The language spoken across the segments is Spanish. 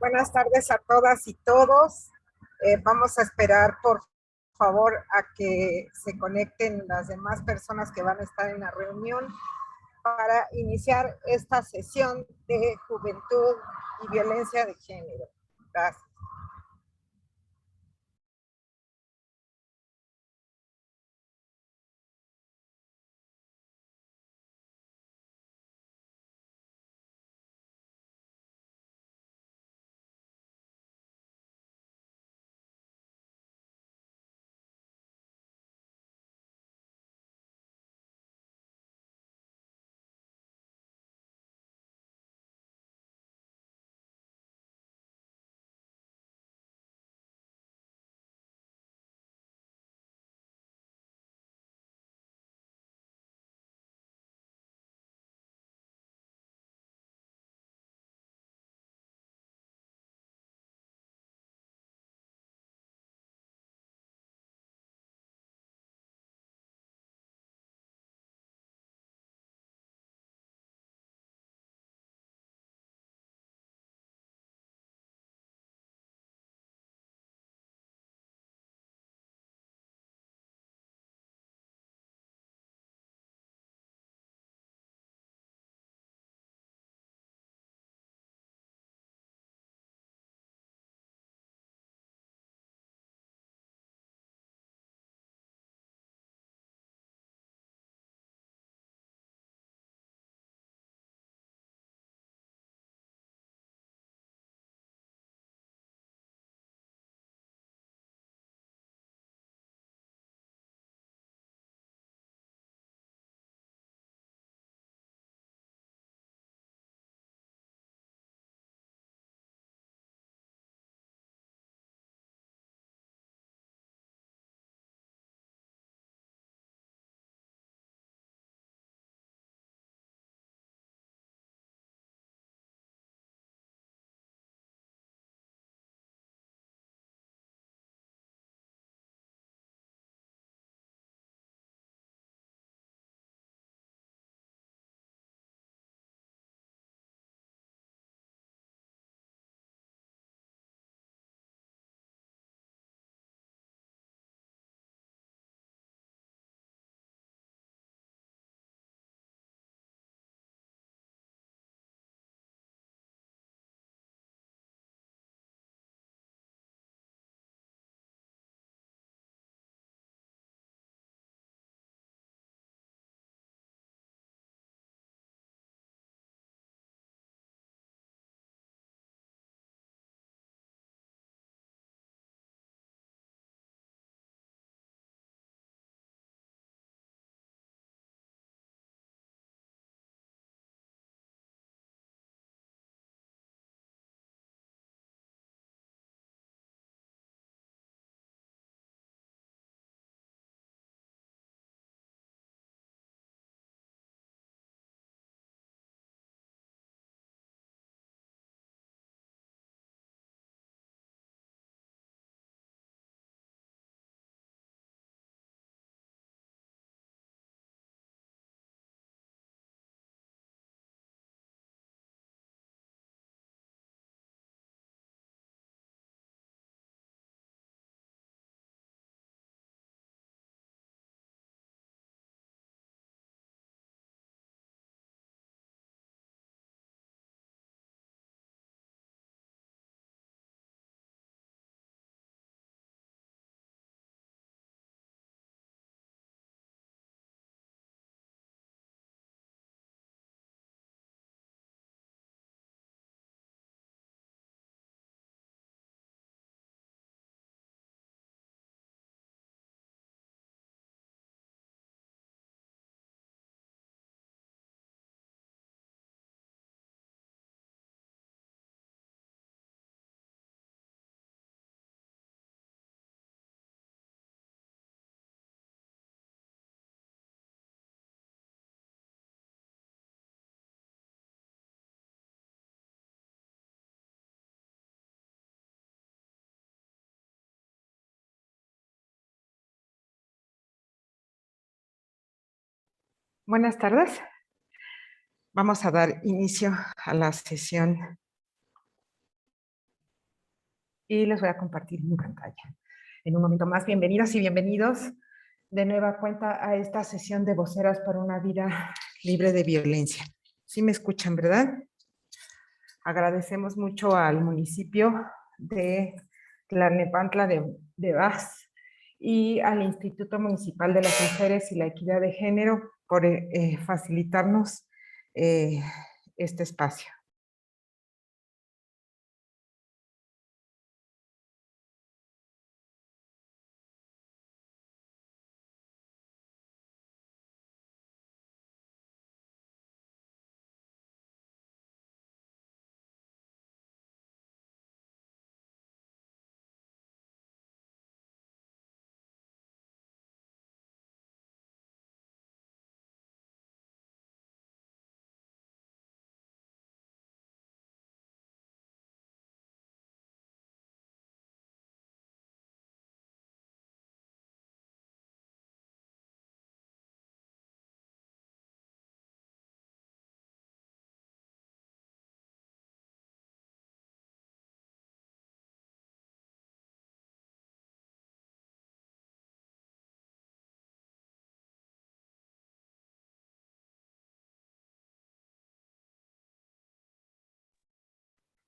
Buenas tardes a todas y todos. Vamos a esperar, por favor, a que se conecten las demás personas que van a estar en la reunión para iniciar esta sesión de juventud y violencia de género. Gracias. Buenas tardes. Vamos a dar inicio a la sesión y les voy a compartir mi pantalla. En un momento más, bienvenidas y bienvenidos de nueva cuenta a esta sesión de Voceras por una vida libre de violencia. ¿Sí me escuchan, verdad? Agradecemos mucho al municipio de Tlalnepantla de Vaz y al Instituto Municipal de las Mujeres y la Equidad de Género por facilitarnos este espacio.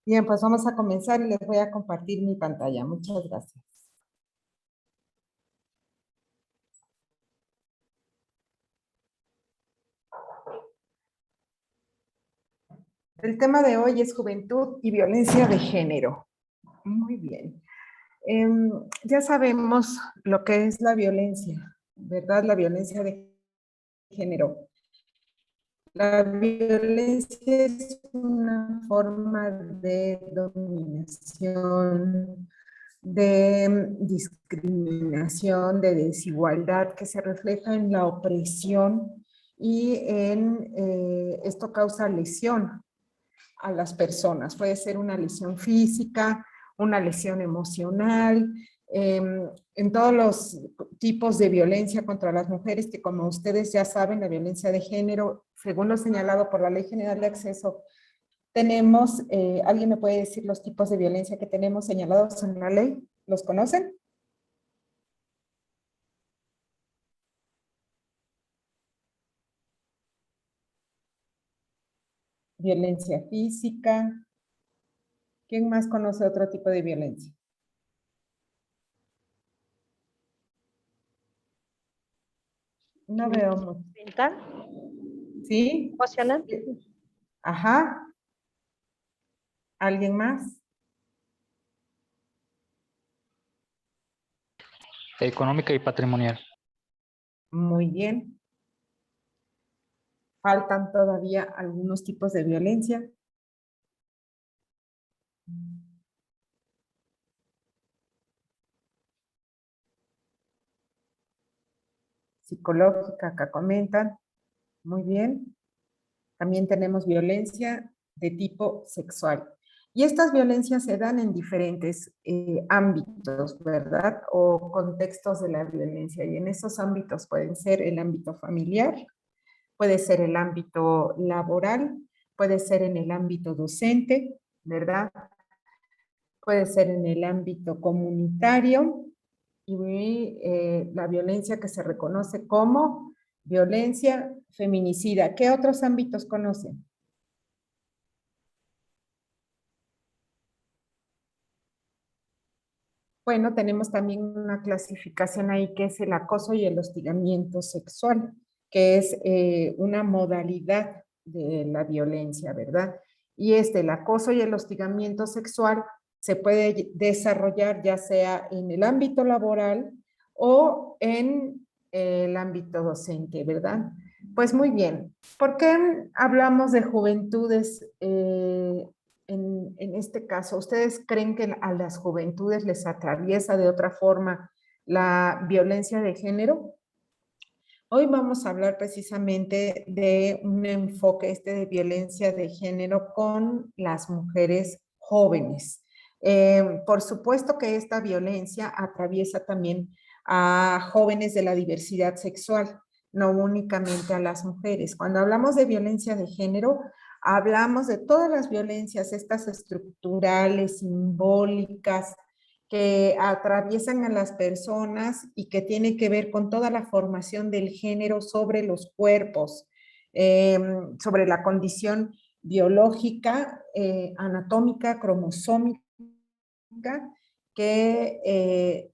Bien, pues vamos a comenzar y les voy a compartir mi pantalla. Muchas gracias. El tema de hoy es juventud y violencia de género. Muy bien. Ya sabemos lo que es la violencia, ¿verdad? La violencia de género. La violencia es una forma de dominación, de discriminación, de desigualdad que se refleja en la opresión y esto causa lesión a las personas. Puede ser una lesión física, una lesión emocional, en todos los tipos de violencia contra las mujeres, que como ustedes ya saben, la violencia de género, según lo señalado por la Ley General de Acceso, tenemos, ¿alguien me puede decir los tipos de violencia que tenemos señalados en la ley? ¿Los conocen? Violencia física. ¿Quién más conoce otro tipo de violencia? No veo mucho. Mental. ¿Sí? Emocional. Ajá. ¿Alguien más? Económica y patrimonial. Muy bien. Faltan todavía algunos tipos de violencia. Psicológica, acá comentan. Muy bien. También tenemos violencia de tipo sexual. Y estas violencias se dan en diferentes ámbitos, ¿verdad? O contextos de la violencia. Y en esos ámbitos pueden ser el ámbito familiar, puede ser el ámbito laboral, puede ser en el ámbito docente, ¿verdad? Puede ser en el ámbito comunitario y la violencia que se reconoce como violencia feminicida. ¿Qué otros ámbitos conocen? Bueno, tenemos también una clasificación ahí que es el acoso y el hostigamiento sexual, que es una modalidad de la violencia, ¿verdad? Y el acoso y el hostigamiento sexual se puede desarrollar ya sea en el ámbito laboral o en el ámbito docente, ¿verdad? Pues muy bien. ¿Por qué hablamos de juventudes en este caso? ¿Ustedes creen que a las juventudes les atraviesa de otra forma la violencia de género? Hoy vamos a hablar precisamente de un enfoque de violencia de género con las mujeres jóvenes. Por supuesto que esta violencia atraviesa también a jóvenes de la diversidad sexual, no únicamente a las mujeres. Cuando hablamos de violencia de género, hablamos de todas las violencias, estas estructurales, simbólicas, que atraviesan a las personas y que tiene que ver con toda la formación del género sobre los cuerpos, sobre la condición biológica, anatómica, cromosómica, que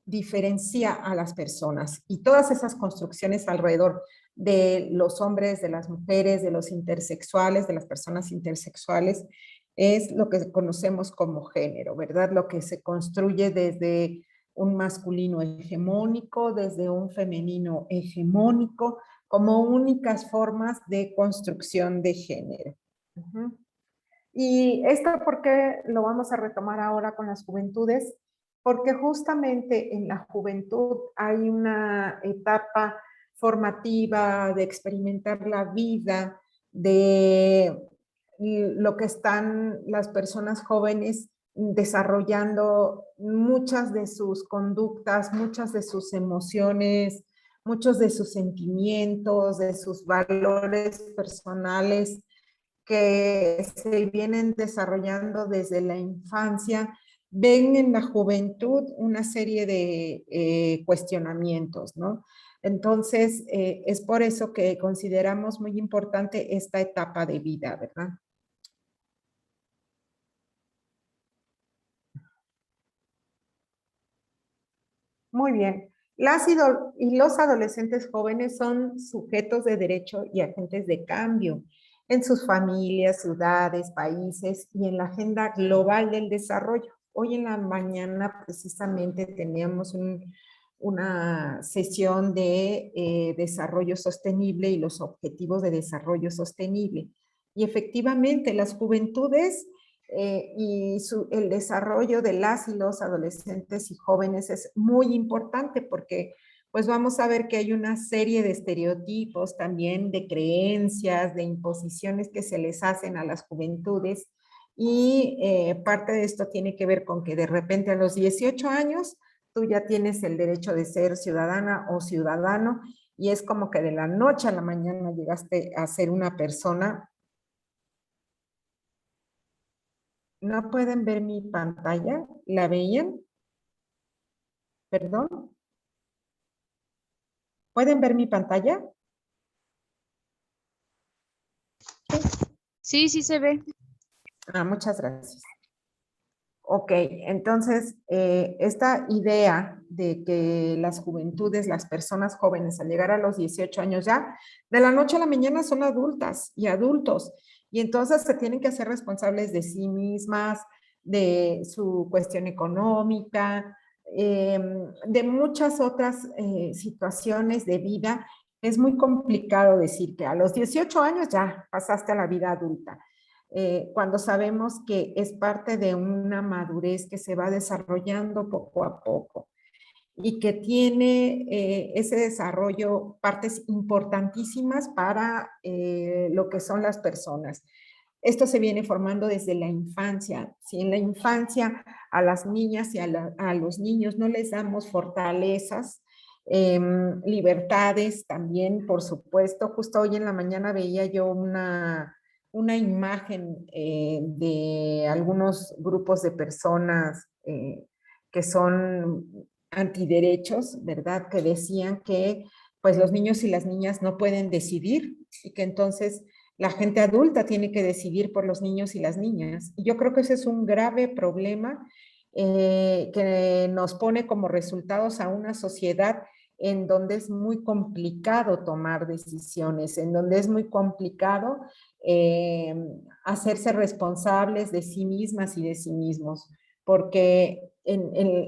diferencia a las personas. Y todas esas construcciones alrededor de los hombres, de las mujeres, de los intersexuales, de las personas intersexuales, es lo que conocemos como género, ¿verdad? Lo que se construye desde un masculino hegemónico, desde un femenino hegemónico, como únicas formas de construcción de género. Y esto, ¿por qué lo vamos a retomar ahora con las juventudes? Porque justamente en la juventud hay una etapa formativa de experimentar la vida, de lo que están las personas jóvenes desarrollando muchas de sus conductas, muchas de sus emociones, muchos de sus sentimientos, de sus valores personales que se vienen desarrollando desde la infancia, ven en la juventud una serie de cuestionamientos, ¿no? Entonces, es por eso que consideramos muy importante esta etapa de vida, ¿verdad? Muy bien. Las y los adolescentes jóvenes son sujetos de derecho y agentes de cambio en sus familias, ciudades, países y en la agenda global del desarrollo. Hoy en la mañana precisamente teníamos una sesión de desarrollo sostenible y los objetivos de desarrollo sostenible. Y efectivamente las juventudes el desarrollo de las y los adolescentes y jóvenes es muy importante porque pues vamos a ver que hay una serie de estereotipos también, de creencias, de imposiciones que se les hacen a las juventudes y parte de esto tiene que ver con que de repente a los 18 años tú ya tienes el derecho de ser ciudadana o ciudadano y es como que de la noche a la mañana llegaste a ser una persona. ¿No pueden ver mi pantalla? ¿La veían? ¿Perdón? ¿Pueden ver mi pantalla? Sí, sí se ve. Muchas gracias. Ok, entonces, esta idea de que las juventudes, las personas jóvenes, al llegar a los 18 años ya, de la noche a la mañana son adultas y adultos, y entonces se tienen que hacer responsables de sí mismas, de su cuestión económica, de muchas otras situaciones de vida. Es muy complicado decir que a los 18 años ya pasaste a la vida adulta cuando sabemos que es parte de una madurez que se va desarrollando poco a poco y que tiene ese desarrollo partes importantísimas para lo que son las personas. Esto se viene formando desde la infancia. Si en la infancia a las niñas y a los niños no les damos fortalezas, libertades también, por supuesto. Justo hoy en la mañana veía yo una imagen de algunos grupos de personas que son antiderechos, ¿verdad? Que decían que pues los niños y las niñas no pueden decidir y que entonces la gente adulta tiene que decidir por los niños y las niñas. Y yo creo que ese es un grave problema que nos pone como resultados a una sociedad en donde es muy complicado tomar decisiones, en donde es muy complicado eh, hacerse responsables de sí mismas y de sí mismos, porque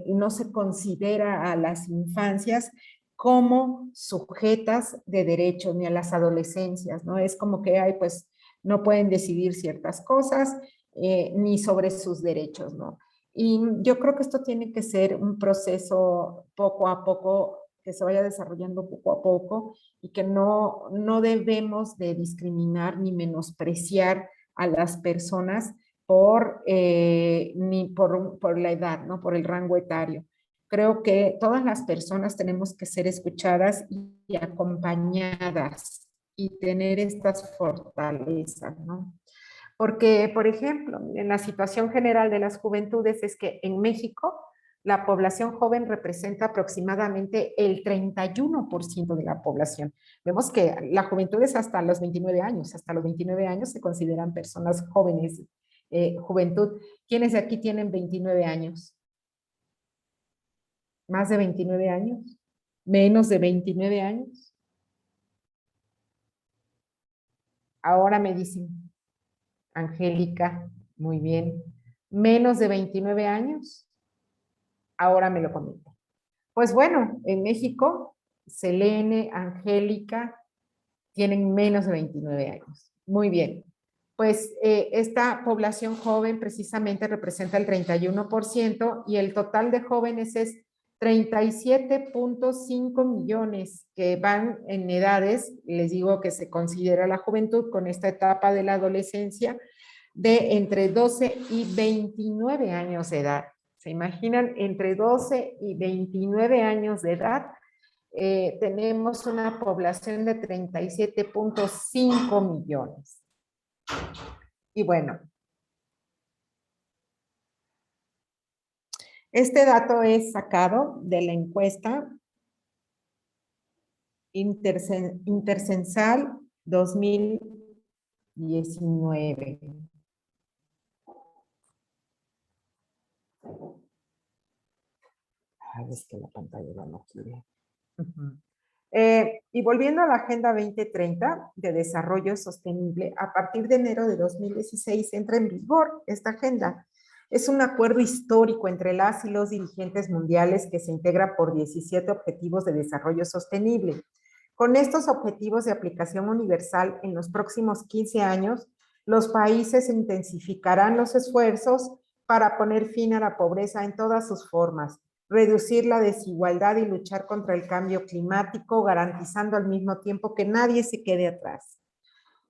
no se considera a las infancias como sujetas de derechos ni a las adolescencias, ¿no? Es como que, ay, pues no pueden decidir ciertas cosas ni sobre sus derechos, ¿no? Y yo creo que esto tiene que ser un proceso poco a poco, que se vaya desarrollando poco a poco y que no debemos de discriminar ni menospreciar a las personas ni por la edad, ¿no? Por el rango etario. Creo que todas las personas tenemos que ser escuchadas y acompañadas y tener estas fortalezas, ¿no? Porque, por ejemplo, en la situación general de las juventudes es que en México La población joven representa aproximadamente el 31% de la población. Vemos que la juventud es hasta los 29 años. Hasta los 29 años se consideran personas jóvenes, juventud. ¿Quiénes de aquí tienen 29 años? ¿Más de 29 años? ¿Menos de 29 años? Ahora me dicen, Angélica, muy bien. ¿Menos de 29 años? Ahora me lo comenta. Pues bueno, en México, Selene, Angélica, tienen menos de 29 años. Muy bien. Pues esta población joven precisamente representa el 31% y el total de jóvenes es 37.5 millones que van en edades, les digo que se considera la juventud con esta etapa de la adolescencia, de entre 12 y 29 años de edad. ¿Se imaginan? Entre 12 y 29 años de edad tenemos una población de 37.5 millones. Y bueno, este dato es sacado de la encuesta Intercensal 2019. Es que la pantalla no quiere. Y volviendo a la Agenda 2030 de Desarrollo Sostenible, a partir de enero de 2016 entra en vigor esta agenda. Es un acuerdo histórico entre las y los dirigentes mundiales que se integra por 17 Objetivos de Desarrollo Sostenible. Con estos objetivos de aplicación universal en los próximos 15 años, los países intensificarán los esfuerzos para poner fin a la pobreza en todas sus formas, reducir la desigualdad y luchar contra el cambio climático, garantizando al mismo tiempo que nadie se quede atrás.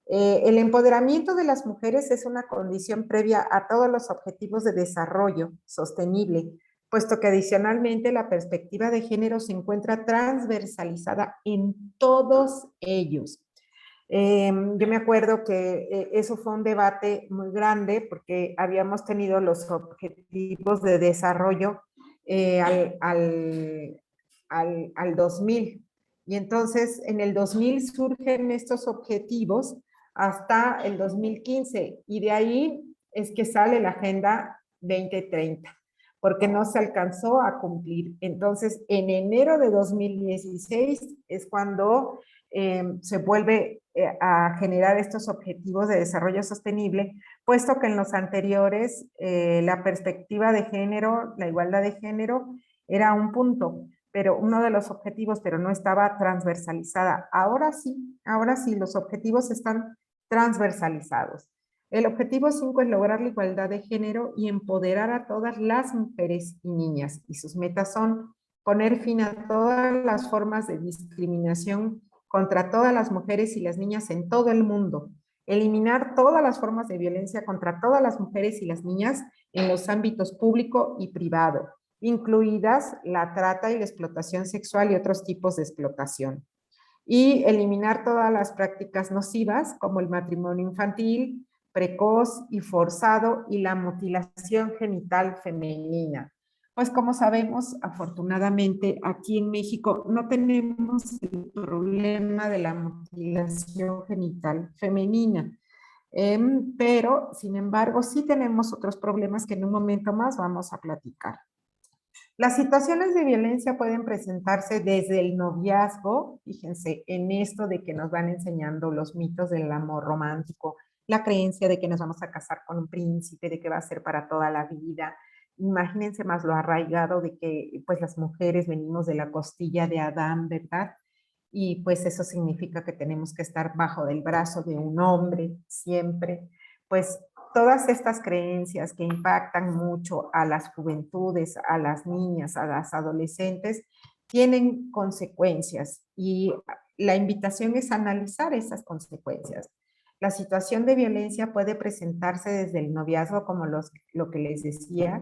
El empoderamiento de las mujeres es una condición previa a todos los objetivos de desarrollo sostenible, puesto que adicionalmente la perspectiva de género se encuentra transversalizada en todos ellos. Yo me acuerdo que eso fue un debate muy grande porque habíamos tenido los objetivos de desarrollo al 2000. Y entonces en el 2000 surgen estos objetivos hasta el 2015 y de ahí es que sale la Agenda 2030 porque no se alcanzó a cumplir. Entonces en enero de 2016 es cuando se vuelve a generar estos objetivos de desarrollo sostenible, puesto que en los anteriores la perspectiva de género, la igualdad de género, era un punto, pero uno de los objetivos, pero no estaba transversalizada. Ahora sí, los objetivos están transversalizados. El objetivo 5 es lograr la igualdad de género y empoderar a todas las mujeres y niñas. Y sus metas son poner fin a todas las formas de discriminación contra todas las mujeres y las niñas en todo el mundo, eliminar todas las formas de violencia contra todas las mujeres y las niñas en los ámbitos público y privado, incluidas la trata y la explotación sexual y otros tipos de explotación. Y eliminar todas las prácticas nocivas como el matrimonio infantil, precoz y forzado y la mutilación genital femenina. Pues como sabemos, afortunadamente aquí en México no tenemos el problema de la mutilación genital femenina, pero sin embargo sí tenemos otros problemas que en un momento más vamos a platicar. Las situaciones de violencia pueden presentarse desde el noviazgo, fíjense, en esto de que nos van enseñando los mitos del amor romántico, la creencia de que nos vamos a casar con un príncipe, de que va a ser para toda la vida. Imagínense más lo arraigado de que pues las mujeres venimos de la costilla de Adán, ¿verdad? Y pues eso significa que tenemos que estar bajo del brazo de un hombre siempre. Pues todas estas creencias que impactan mucho a las juventudes, a las niñas, a las adolescentes, tienen consecuencias y la invitación es analizar esas consecuencias. La situación de violencia puede presentarse desde el noviazgo, como lo que les decía,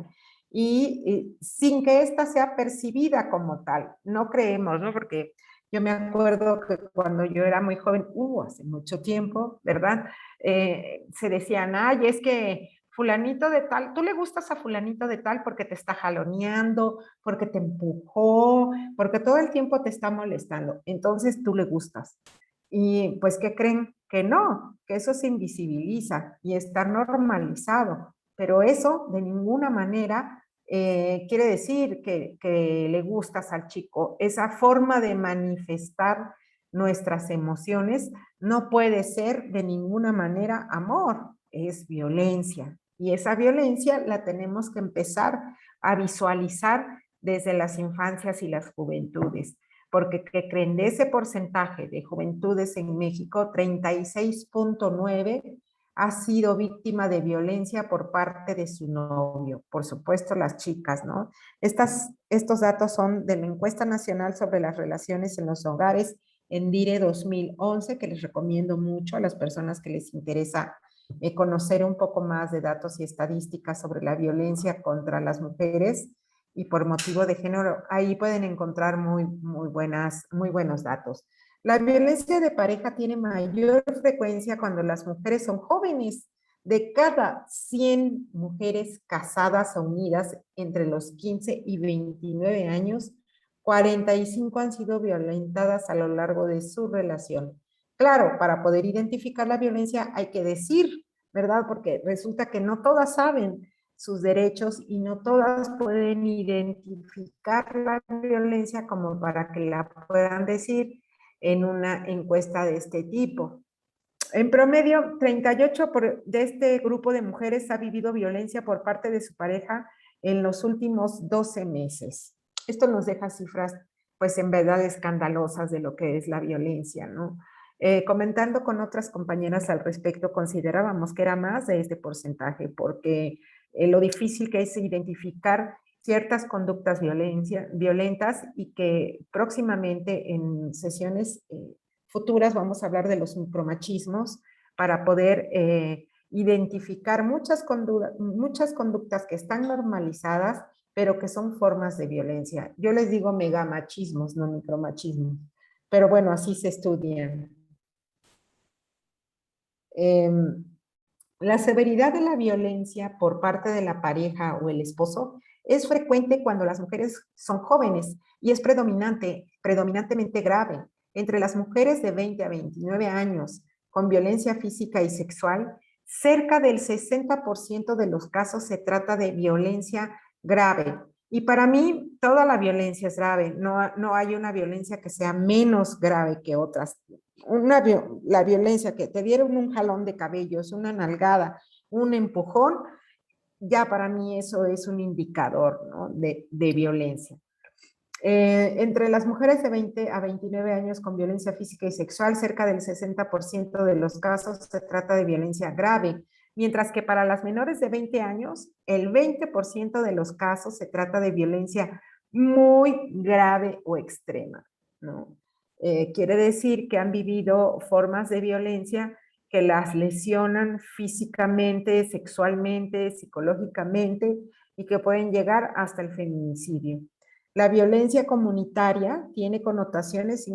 y sin que ésta sea percibida como tal. No creemos, ¿no? Porque yo me acuerdo que cuando yo era muy joven, hace mucho tiempo, ¿verdad? Se decían, ay, es que fulanito de tal, tú le gustas a fulanito de tal porque te está jaloneando, porque te empujó, porque todo el tiempo te está molestando. Entonces tú le gustas. Y pues, ¿qué creen? Que no, que eso se invisibiliza y está normalizado. Pero eso de ninguna manera quiere decir que le gustas al chico. Esa forma de manifestar nuestras emociones no puede ser de ninguna manera amor, es violencia. Y esa violencia la tenemos que empezar a visualizar desde las infancias y las juventudes. Porque ¿qué creen? De ese porcentaje de juventudes en México, 36.9 ha sido víctima de violencia por parte de su novio. Por supuesto, las chicas, ¿no? Estos datos son de la Encuesta Nacional sobre las Relaciones en los Hogares en DIRE 2011, que les recomiendo mucho a las personas que les interesa conocer un poco más de datos y estadísticas sobre la violencia contra las mujeres y por motivo de género. Ahí pueden encontrar muy buenos datos. La violencia de pareja tiene mayor frecuencia cuando las mujeres son jóvenes. De cada 100 mujeres casadas o unidas entre los 15 y 29 años, 45 han sido violentadas a lo largo de su relación. Claro, para poder identificar la violencia hay que decir, ¿verdad? Porque resulta que no todas saben sus derechos y no todas pueden identificar la violencia como para que la puedan decir en una encuesta de este tipo. En promedio, 38 de este grupo de mujeres ha vivido violencia por parte de su pareja en los últimos 12 meses. Esto nos deja cifras, pues, en verdad escandalosas de lo que es la violencia, ¿no? Comentando con otras compañeras al respecto, considerábamos que era más de este porcentaje, porque lo difícil que es identificar ciertas conductas violentas y que próximamente en sesiones futuras vamos a hablar de los micromachismos para poder identificar muchas conductas que están normalizadas, pero que son formas de violencia. Yo les digo megamachismos, no micromachismos, pero bueno, así se estudian. La severidad de la violencia por parte de la pareja o el esposo es frecuente cuando las mujeres son jóvenes y es predominantemente grave. Entre las mujeres de 20 a 29 años con violencia física y sexual, cerca del 60% de los casos se trata de violencia grave. Y para mí, toda la violencia es grave. No hay una violencia que sea menos grave que otras. La violencia que te dieron un jalón de cabellos, una nalgada, un empujón, ya para mí eso es un indicador, ¿no? de violencia. Entre las mujeres de 20 a 29 años con violencia física y sexual, cerca del 60% de los casos se trata de violencia grave, mientras que para las menores de 20 años, el 20% de los casos se trata de violencia muy grave o extrema, ¿no? Quiere decir que han vivido formas de violencia que las lesionan físicamente, sexualmente, psicológicamente y que pueden llegar hasta el feminicidio. La violencia comunitaria tiene connotaciones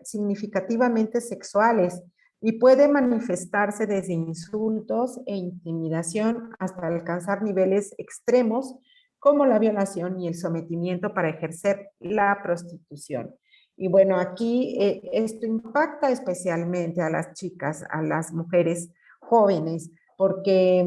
significativamente sexuales y puede manifestarse desde insultos e intimidación hasta alcanzar niveles extremos como la violación y el sometimiento para ejercer la prostitución. Y bueno, aquí esto impacta especialmente a las chicas, a las mujeres jóvenes, porque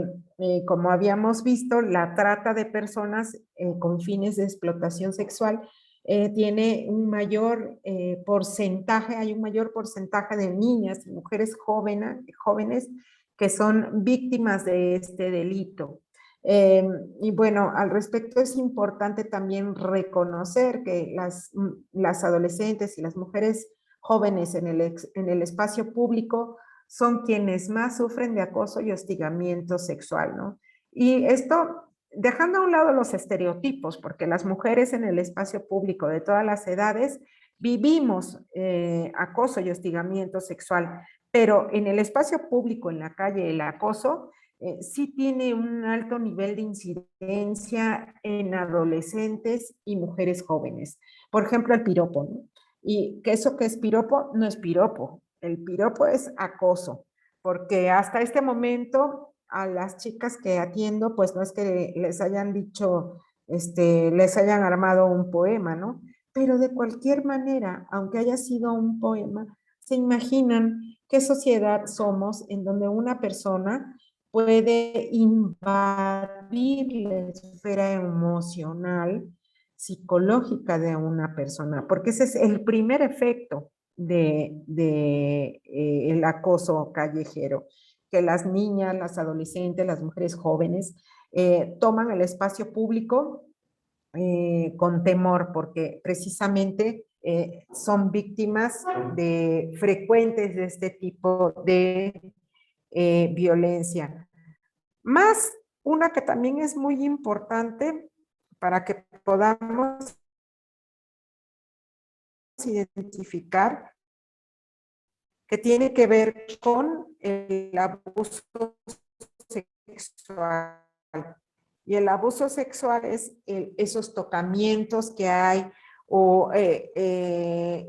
como habíamos visto, la trata de personas con fines de explotación sexual tiene un mayor porcentaje, hay un mayor porcentaje de niñas y mujeres jóvenes que son víctimas de este delito. Y bueno, al respecto es importante también reconocer que las adolescentes y las mujeres jóvenes en el espacio público son quienes más sufren de acoso y hostigamiento sexual, ¿no? Y esto, dejando a un lado los estereotipos, porque las mujeres en el espacio público de todas las edades vivimos acoso y hostigamiento sexual, pero en el espacio público, en la calle, el acoso sí tiene un alto nivel de incidencia en adolescentes y mujeres jóvenes. Por ejemplo, el piropo, ¿no? Y que eso que es piropo, no es piropo. El piropo es acoso, porque hasta este momento a las chicas que atiendo, pues no es que les hayan dicho, les hayan armado un poema, ¿no? Pero de cualquier manera, aunque haya sido un poema, se imaginan qué sociedad somos en donde una persona puede invadir la esfera emocional, psicológica de una persona, porque ese es el primer efecto el acoso callejero, que las niñas, las adolescentes, las mujeres jóvenes toman el espacio público con temor, porque precisamente son víctimas frecuentes de este tipo de violencia. Más una que también es muy importante para que podamos identificar, que tiene que ver con el abuso sexual. Y el abuso sexual es esos tocamientos que hay, o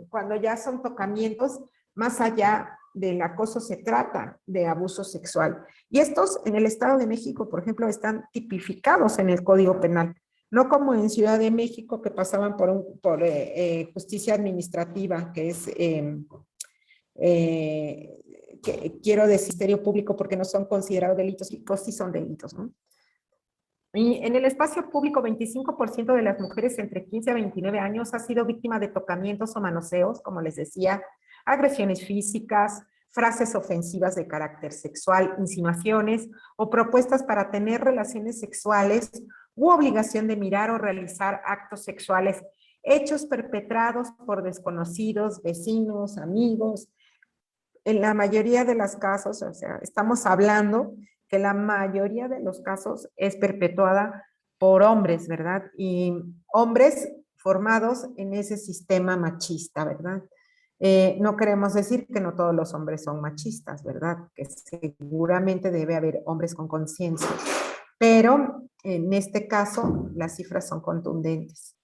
cuando ya son tocamientos, más allá del acoso se trata de abuso sexual. Y estos en el Estado de México, por ejemplo, están tipificados en el Código Penal. No como en Ciudad de México, que pasaban por justicia administrativa, que es, que quiero decir, ministerio público, porque no son considerados delitos, y sí son delitos, ¿no? Y en el espacio público, 25% de las mujeres entre 15 a 29 años ha sido víctima de tocamientos o manoseos, como les decía, agresiones físicas, frases ofensivas de carácter sexual, insinuaciones o propuestas para tener relaciones sexuales u obligación de mirar o realizar actos sexuales, hechos perpetrados por desconocidos, vecinos, amigos. En la mayoría de los casos, o sea, estamos hablando que la mayoría de los casos es perpetuada por hombres, ¿verdad? Y hombres formados en ese sistema machista, ¿verdad? No queremos decir que no todos los hombres son machistas, ¿verdad? Que seguramente debe haber hombres con conciencia, pero en este caso las cifras son contundentes.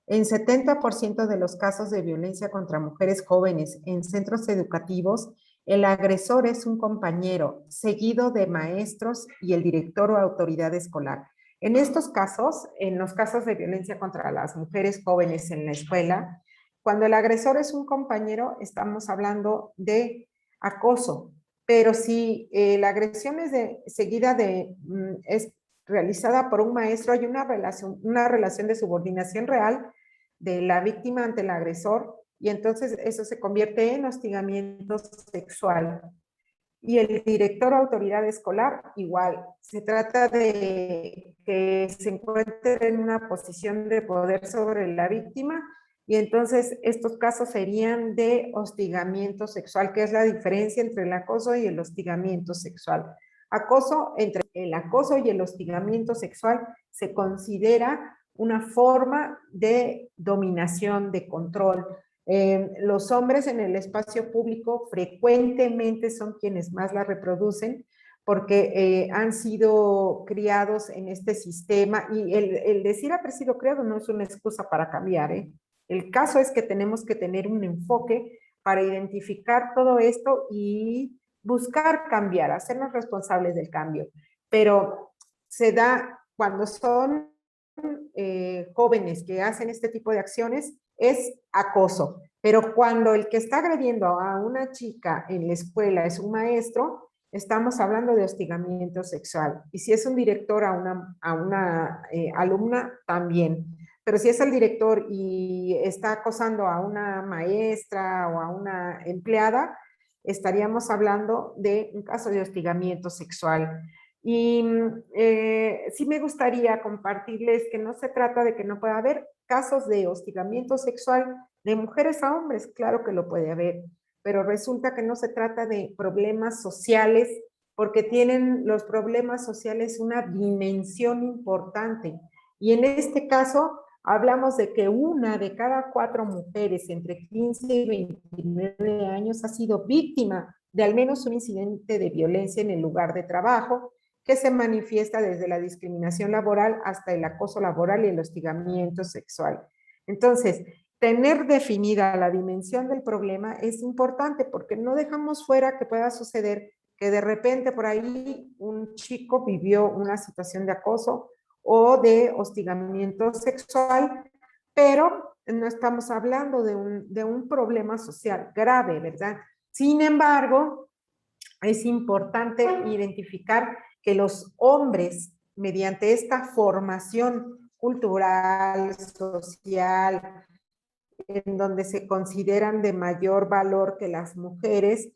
En 70% de los casos de violencia contra mujeres jóvenes en centros educativos, el agresor es un compañero, seguido de maestros y el director o autoridad escolar. En estos casos, en los casos de violencia contra las mujeres jóvenes en la escuela, cuando el agresor es un compañero, estamos hablando de acoso. Pero si la agresión es es realizada por un maestro, hay una relación de subordinación real de la víctima ante el agresor, y entonces eso se convierte en hostigamiento sexual. Y el director o autoridad escolar, igual, se trata de que se encuentre en una posición de poder sobre la víctima, y entonces estos casos serían de hostigamiento sexual, que es la diferencia entre el acoso y el hostigamiento sexual. Entre el acoso y el hostigamiento sexual se considera una forma de dominación, de control. Los hombres en el espacio público frecuentemente son quienes más la reproducen, porque han sido criados en este sistema, y el decir haber sido criado no es una excusa para cambiar, ¿eh? El caso es que tenemos que tener un enfoque para identificar todo esto y buscar cambiar, hacernos responsables del cambio. Pero se da cuando son jóvenes que hacen este tipo de acciones, es acoso. Pero cuando el que está agrediendo a una chica en la escuela es un maestro, estamos hablando de hostigamiento sexual. Y si es un director a una alumna, también. Pero si es el director y está acosando a una maestra o a una empleada, estaríamos hablando de un caso de hostigamiento sexual. Y sí me gustaría compartirles que no se trata de que no pueda haber casos de hostigamiento sexual de mujeres a hombres, claro que lo puede haber, pero resulta que no se trata de problemas sociales, porque tienen los problemas sociales una dimensión importante. Y en este caso hablamos de que 1 de cada 4 mujeres entre 15 y 29 años ha sido víctima de al menos un incidente de violencia en el lugar de trabajo, que se manifiesta desde la discriminación laboral hasta el acoso laboral y el hostigamiento sexual. Entonces, tener definida la dimensión del problema es importante, porque no dejamos fuera que pueda suceder que de repente por ahí un chico vivió una situación de acoso o de hostigamiento sexual, pero no estamos hablando de un problema social grave, ¿verdad? Sin embargo, es importante identificar que los hombres, mediante esta formación cultural, social, en donde se consideran de mayor valor que las mujeres,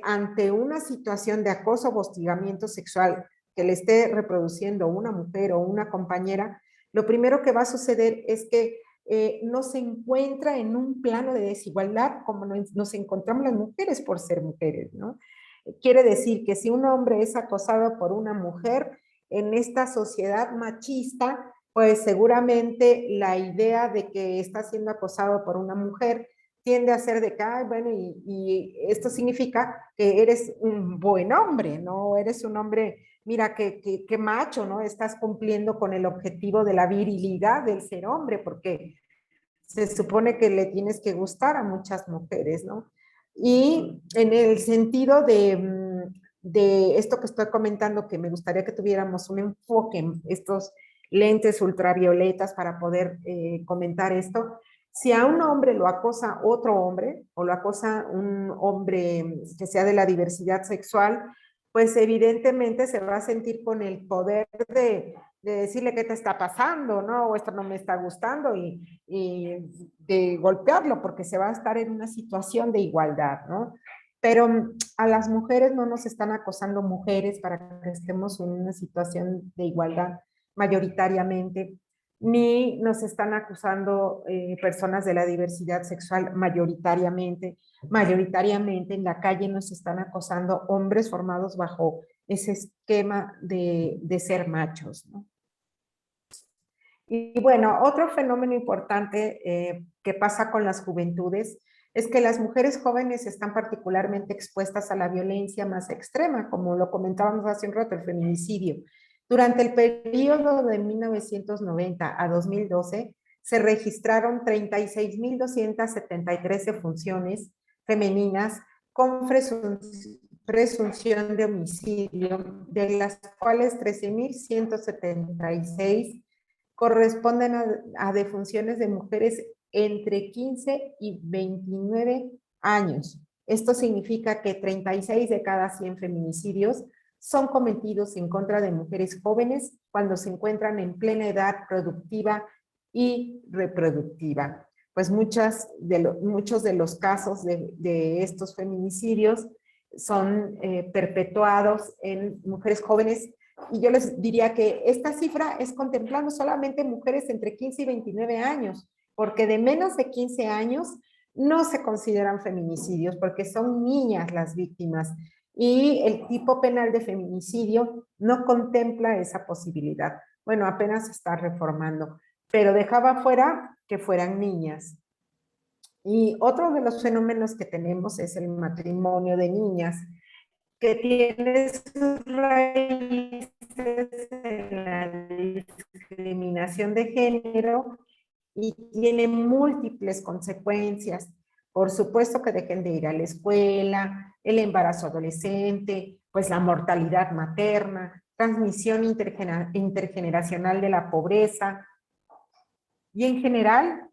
ante una situación de acoso o hostigamiento sexual que le esté reproduciendo una mujer o una compañera, lo primero que va a suceder es que no se encuentra en un plano de desigualdad como nos encontramos las mujeres por ser mujeres, ¿no? Quiere decir que si un hombre es acosado por una mujer en esta sociedad machista, pues seguramente la idea de que está siendo acosado por una mujer tiende a ser de que, ay, bueno, y esto significa que eres un buen hombre, ¿no? Eres un hombre, mira, qué macho, ¿no? Estás cumpliendo con el objetivo de la virilidad del ser hombre, porque se supone que le tienes que gustar a muchas mujeres, ¿no? Y en el sentido de esto que estoy comentando, que me gustaría que tuviéramos un enfoque en estos lentes ultravioletas para poder comentar esto. Si a un hombre lo acosa otro hombre o lo acosa un hombre que sea de la diversidad sexual, pues evidentemente se va a sentir con el poder de decirle qué te está pasando, ¿no? O esto no me está gustando y de golpearlo porque se va a estar en una situación de igualdad, ¿no? Pero a las mujeres no nos están acosando mujeres para que estemos en una situación de igualdad mayoritariamente, ni nos están acusando personas de la diversidad sexual mayoritariamente. Mayoritariamente en la calle nos están acosando hombres formados bajo ese esquema de ser machos, ¿no? Y bueno, otro fenómeno importante que pasa con las juventudes es que las mujeres jóvenes están particularmente expuestas a la violencia más extrema, como lo comentábamos hace un rato, el feminicidio. Durante el periodo de 1990 a 2012 se registraron 36.273 defunciones femeninas con presunción de homicidio, de las cuales 13.176 corresponden a defunciones de mujeres entre 15 y 29 años. Esto significa que 36 de cada 100 feminicidios son cometidos en contra de mujeres jóvenes cuando se encuentran en plena edad productiva y reproductiva. Pues muchos de los casos de estos feminicidios son perpetuados en mujeres jóvenes, y yo les diría que esta cifra es contemplando solamente mujeres entre 15 y 29 años, porque de menos de 15 años no se consideran feminicidios, porque son niñas las víctimas, y el tipo penal de feminicidio no contempla esa posibilidad. Bueno, apenas se está reformando, pero dejaba fuera que fueran niñas. Y otro de los fenómenos que tenemos es el matrimonio de niñas, que tiene sus raíces en la discriminación de género y tiene múltiples consecuencias. Por supuesto que dejen de ir a la escuela, el embarazo adolescente, pues la mortalidad materna, transmisión intergeneracional de la pobreza y en general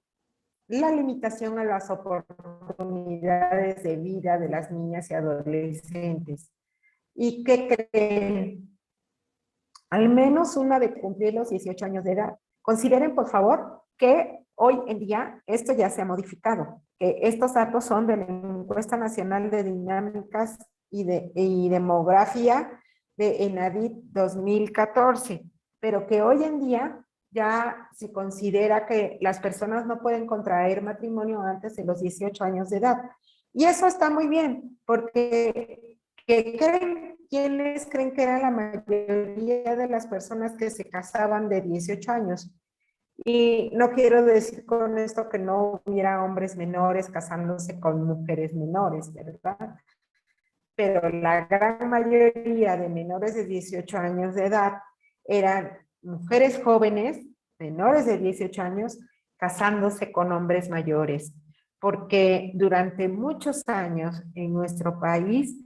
la limitación a las oportunidades de vida de las niñas y adolescentes. ¿Y qué creen? Al menos una de cumplir los 18 años de edad. Consideren, por favor, que hoy en día esto ya se ha modificado, que estos datos son de la Encuesta Nacional de Dinámicas y Demografía de ENADIT 2014, pero que hoy en día ya se considera que las personas no pueden contraer matrimonio antes de los 18 años de edad. Y eso está muy bien, porque ¿quiénes creen que era la mayoría de las personas que se casaban de 18 años? Y no quiero decir con esto que no hubiera hombres menores casándose con mujeres menores, ¿verdad? Pero la gran mayoría de menores de 18 años de edad eran mujeres jóvenes, menores de 18 años, casándose con hombres mayores, porque durante muchos años en nuestro país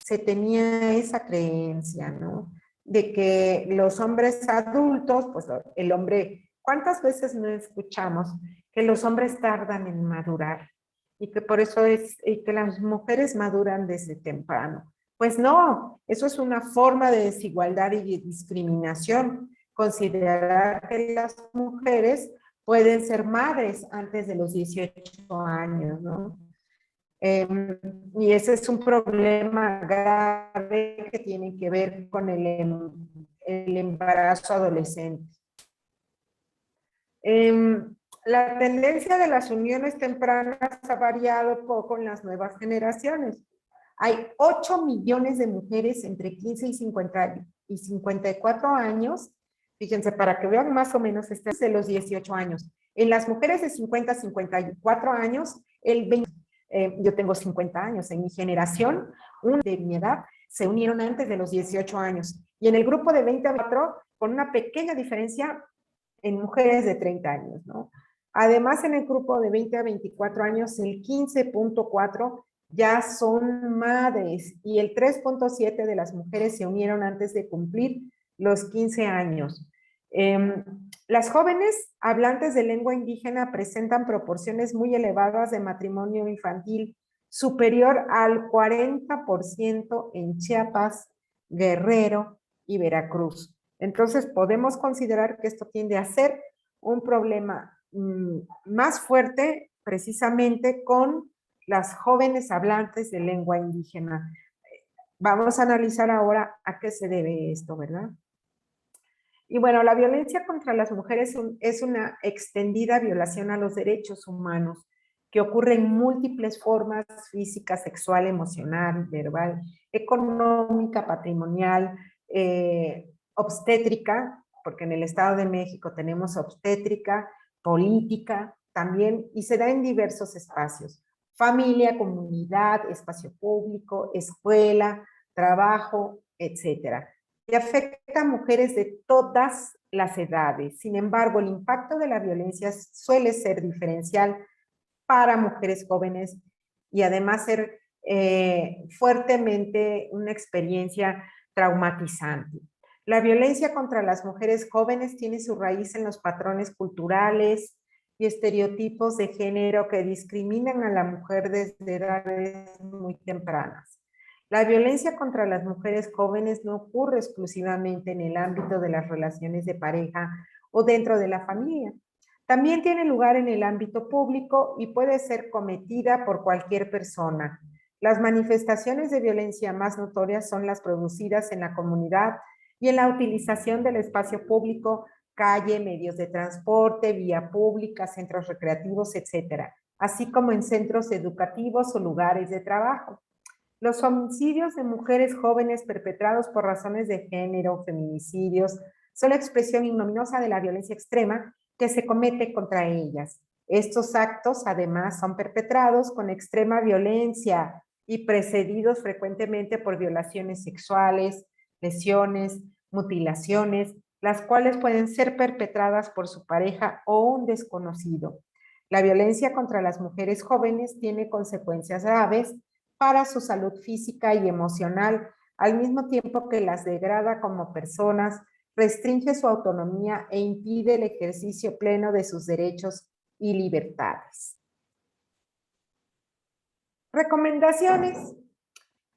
se tenía esa creencia, ¿no? De que los hombres adultos, pues el hombre, ¿cuántas veces no escuchamos que los hombres tardan en madurar? Y que por eso y que las mujeres maduran desde temprano. Pues no, eso es una forma de desigualdad y de discriminación. Considerar que las mujeres pueden ser madres antes de los 18 años, ¿no? Y ese es un problema grave que tiene que ver con el embarazo adolescente. La tendencia de las uniones tempranas ha variado poco en las nuevas generaciones. Hay 8 millones de mujeres entre 15 y 54 años. Fíjense, para que vean más o menos, este es de los 18 años. En las mujeres de 50 a 54 años, yo tengo 50 años. En mi generación, una de mi edad, se unieron antes de los 18 años. Y en el grupo de 20 a 24, con una pequeña diferencia en mujeres de 30 años, ¿no? Además, en el grupo de 20 a 24 años, el 15.4 ya son madres y el 3.7 de las mujeres se unieron antes de cumplir los 15 años. Las jóvenes hablantes de lengua indígena presentan proporciones muy elevadas de matrimonio infantil, superior al 40% en Chiapas, Guerrero y Veracruz. Entonces, podemos considerar que esto tiende a ser un problema más fuerte precisamente con las jóvenes hablantes de lengua indígena. Vamos a analizar ahora a qué se debe esto, ¿verdad? Y bueno, la violencia contra las mujeres es una extendida violación a los derechos humanos que ocurre en múltiples formas: física, sexual, emocional, verbal, económica, patrimonial, obstétrica, porque en el Estado de México tenemos obstétrica, política también, y se da en diversos espacios: familia, comunidad, espacio público, escuela, trabajo, etcétera. Y afecta a mujeres de todas las edades. Sin embargo, el impacto de la violencia suele ser diferencial para mujeres jóvenes y además ser fuertemente una experiencia traumatizante. La violencia contra las mujeres jóvenes tiene su raíz en los patrones culturales y estereotipos de género que discriminan a la mujer desde edades muy tempranas. La violencia contra las mujeres jóvenes no ocurre exclusivamente en el ámbito de las relaciones de pareja o dentro de la familia. También tiene lugar en el ámbito público y puede ser cometida por cualquier persona. Las manifestaciones de violencia más notorias son las producidas en la comunidad y en la utilización del espacio público, calle, medios de transporte, vía pública, centros recreativos, etcétera, así como en centros educativos o lugares de trabajo. Los homicidios de mujeres jóvenes perpetrados por razones de género, feminicidios, son la expresión ignominiosa de la violencia extrema que se comete contra ellas. Estos actos, además, son perpetrados con extrema violencia y precedidos frecuentemente por violaciones sexuales, lesiones, mutilaciones, las cuales pueden ser perpetradas por su pareja o un desconocido. La violencia contra las mujeres jóvenes tiene consecuencias graves para su salud física y emocional, al mismo tiempo que las degrada como personas, restringe su autonomía e impide el ejercicio pleno de sus derechos y libertades. Recomendaciones.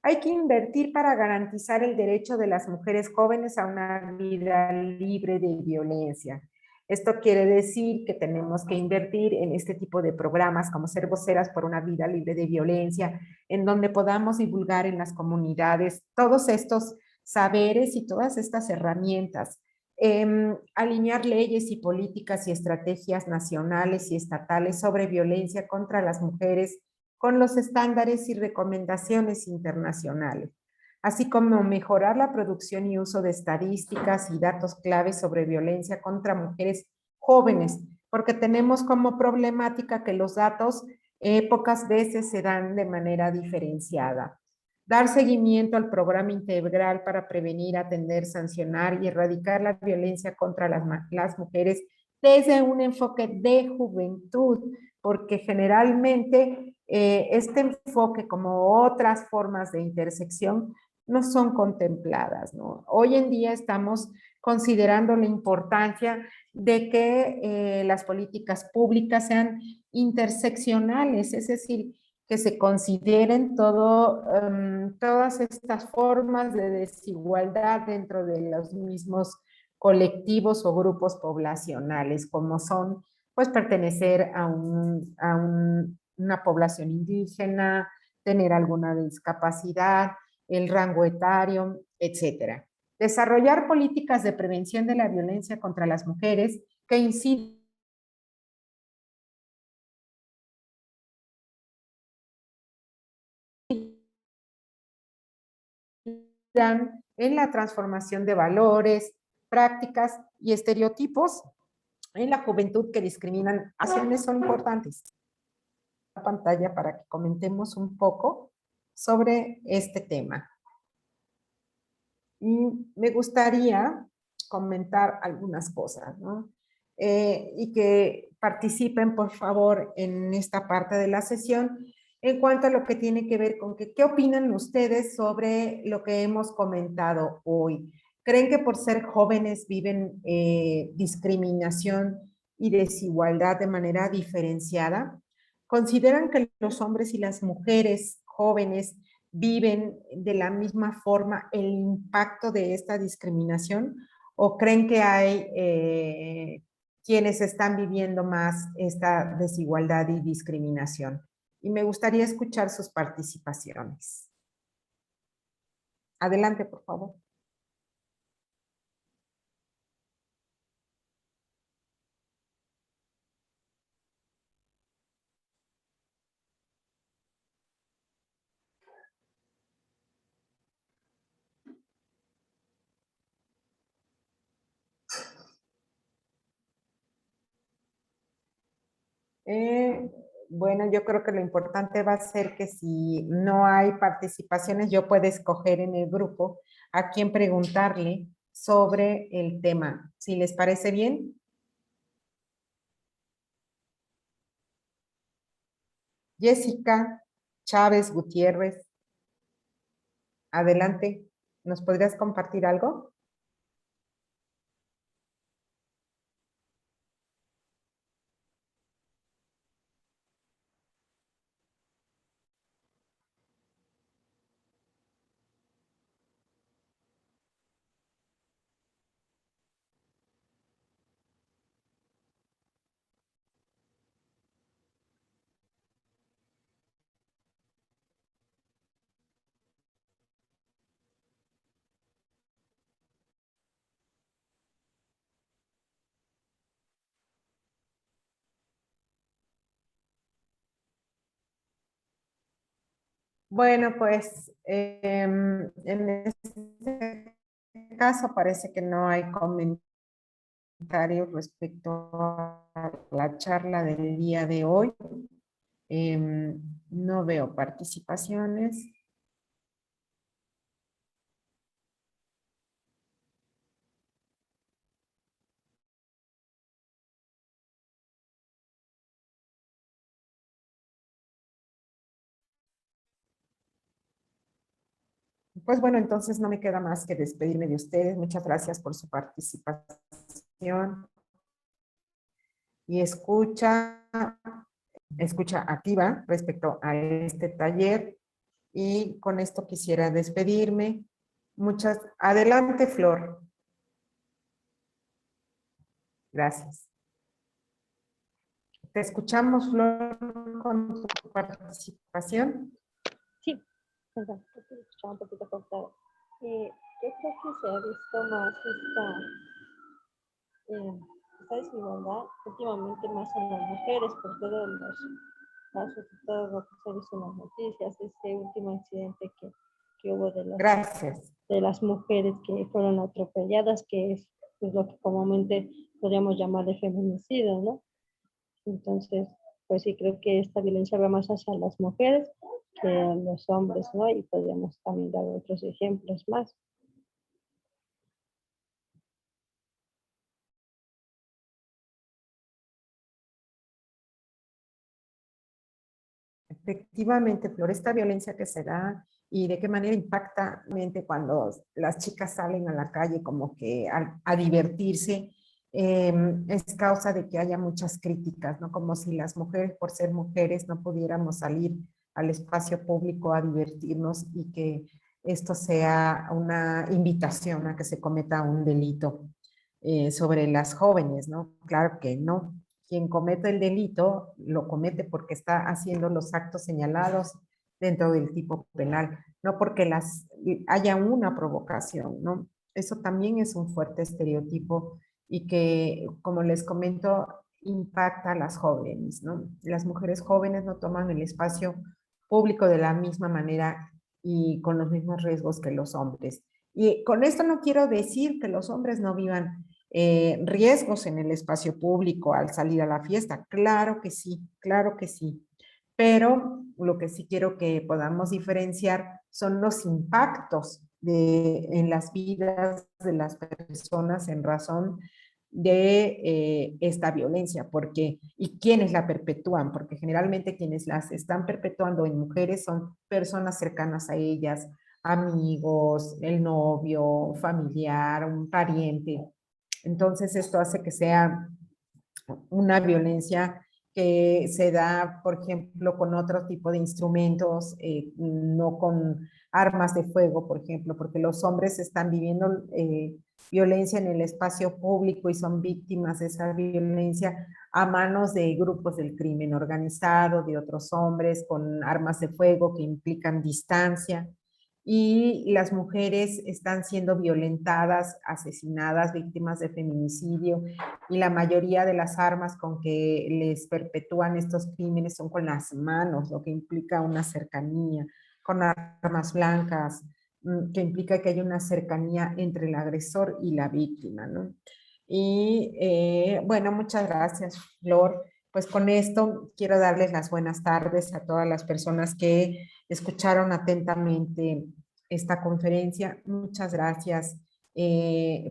Hay que invertir para garantizar el derecho de las mujeres jóvenes a una vida libre de violencia. Esto quiere decir que tenemos que invertir en este tipo de programas como Ser Voceras por una Vida Libre de Violencia, en donde podamos divulgar en las comunidades todos estos saberes y todas estas herramientas. Alinear leyes y políticas y estrategias nacionales y estatales sobre violencia contra las mujeres con los estándares y recomendaciones internacionales, así como mejorar la producción y uso de estadísticas y datos claves sobre violencia contra mujeres jóvenes, porque tenemos como problemática que los datos pocas veces se dan de manera diferenciada. Dar seguimiento al programa integral para prevenir, atender, sancionar y erradicar la violencia contra las mujeres desde un enfoque de juventud, porque generalmente este enfoque como otras formas de intersección no son contempladas, ¿no? Hoy en día estamos considerando la importancia de que las políticas públicas sean interseccionales, es decir, que se consideren todas estas formas de desigualdad dentro de los mismos colectivos o grupos poblacionales, como son, pues, pertenecer a una población indígena, tener alguna discapacidad, el rango etario, etcétera. Desarrollar políticas de prevención de la violencia contra las mujeres que incidan en la transformación de valores, prácticas y estereotipos en la juventud que discriminan acciones son importantes. La pantalla para que comentemos un poco sobre este tema. Y me gustaría comentar algunas cosas, ¿no? Y que participen, por favor, en esta parte de la sesión en cuanto a lo que tiene que ver con qué opinan ustedes sobre lo que hemos comentado hoy. ¿Creen que por ser jóvenes viven discriminación y desigualdad de manera diferenciada? ¿Consideran que los hombres y las mujeres jóvenes viven de la misma forma el impacto de esta discriminación o creen que hay quienes están viviendo más esta desigualdad y discriminación? Y me gustaría escuchar sus participaciones. Adelante, por favor. Eh, bueno, yo creo que lo importante va a ser que si no hay participaciones, yo pueda escoger en el grupo a quién preguntarle sobre el tema. Si les parece bien. Jessica Chávez Gutiérrez, adelante. ¿Nos podrías compartir algo? Bueno, pues en este caso parece que no hay comentarios respecto a la charla del día de hoy. No veo participaciones. Pues bueno, entonces no me queda más que despedirme de ustedes. Muchas gracias por su participación y escucha activa respecto a este taller. Y con esto quisiera despedirme. Adelante, Flor. Gracias. Te escuchamos, Flor, con tu participación. Sí, perdón, porque escuchaba un poquito cortado. Yo creo que se ha visto más esta desigualdad últimamente más en las mujeres por todos los casos y todo lo que se ha visto en las noticias, este último accidente que hubo Gracias. de las mujeres que fueron atropelladas, que es lo que comúnmente podríamos llamar de feminicidio, ¿no? Entonces, pues sí, creo que esta violencia va más hacia las mujeres que a los hombres, ¿no? Y podríamos también dar otros ejemplos más. efectivamente, Flor, esta violencia que se da y de qué manera impacta cuando las chicas salen a la calle como que a divertirse, es causa de que haya muchas críticas, ¿no? Como si las mujeres, por ser mujeres, no pudiéramos salir al espacio público a divertirnos y que esto sea una invitación a que se cometa un delito sobre las jóvenes, ¿no? Claro que no. Quien comete el delito lo comete porque está haciendo los actos señalados dentro del tipo penal, no porque haya una provocación, ¿no? Eso también es un fuerte estereotipo y que, como les comento, impacta a las jóvenes, ¿no? Las mujeres jóvenes no toman el espacio público de la misma manera y con los mismos riesgos que los hombres. Y con esto no quiero decir que los hombres no vivan riesgos en el espacio público al salir a la fiesta. Claro que sí, claro que sí. Pero lo que sí quiero que podamos diferenciar son los impactos en las vidas de las personas en razón de esta violencia, y quienes la perpetúan, porque generalmente quienes las están perpetuando en mujeres son personas cercanas a ellas, amigos, el novio, familiar, un pariente. Entonces esto hace que sea una violencia que se da, por ejemplo, con otro tipo de instrumentos, no con armas de fuego, por ejemplo, porque los hombres están viviendo violencia en el espacio público y son víctimas de esa violencia a manos de grupos del crimen organizado, de otros hombres con armas de fuego que implican distancia. Y las mujeres están siendo violentadas, asesinadas, víctimas de feminicidio, y la mayoría de las armas con que les perpetúan estos crímenes son con las manos, lo que implica una cercanía, con armas blancas, que implica que hay una cercanía entre el agresor y la víctima, ¿no? Y bueno, muchas gracias, Flor. Pues con esto quiero darles las buenas tardes a todas las personas que escucharon atentamente esta conferencia. Muchas gracias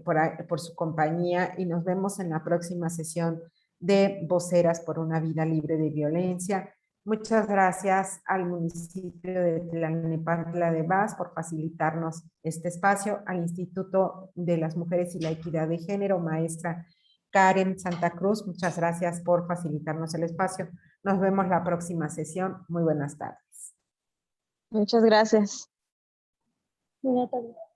por su compañía y nos vemos en la próxima sesión de Voceras por una Vida Libre de Violencia. Muchas gracias al municipio de Tlalnepantla de Vaz por facilitarnos este espacio, al Instituto de las Mujeres y la Equidad de Género, maestra Karen Santa Cruz, muchas gracias por facilitarnos el espacio. Nos vemos la próxima sesión. Muy buenas tardes. Muchas gracias. Buenas tardes.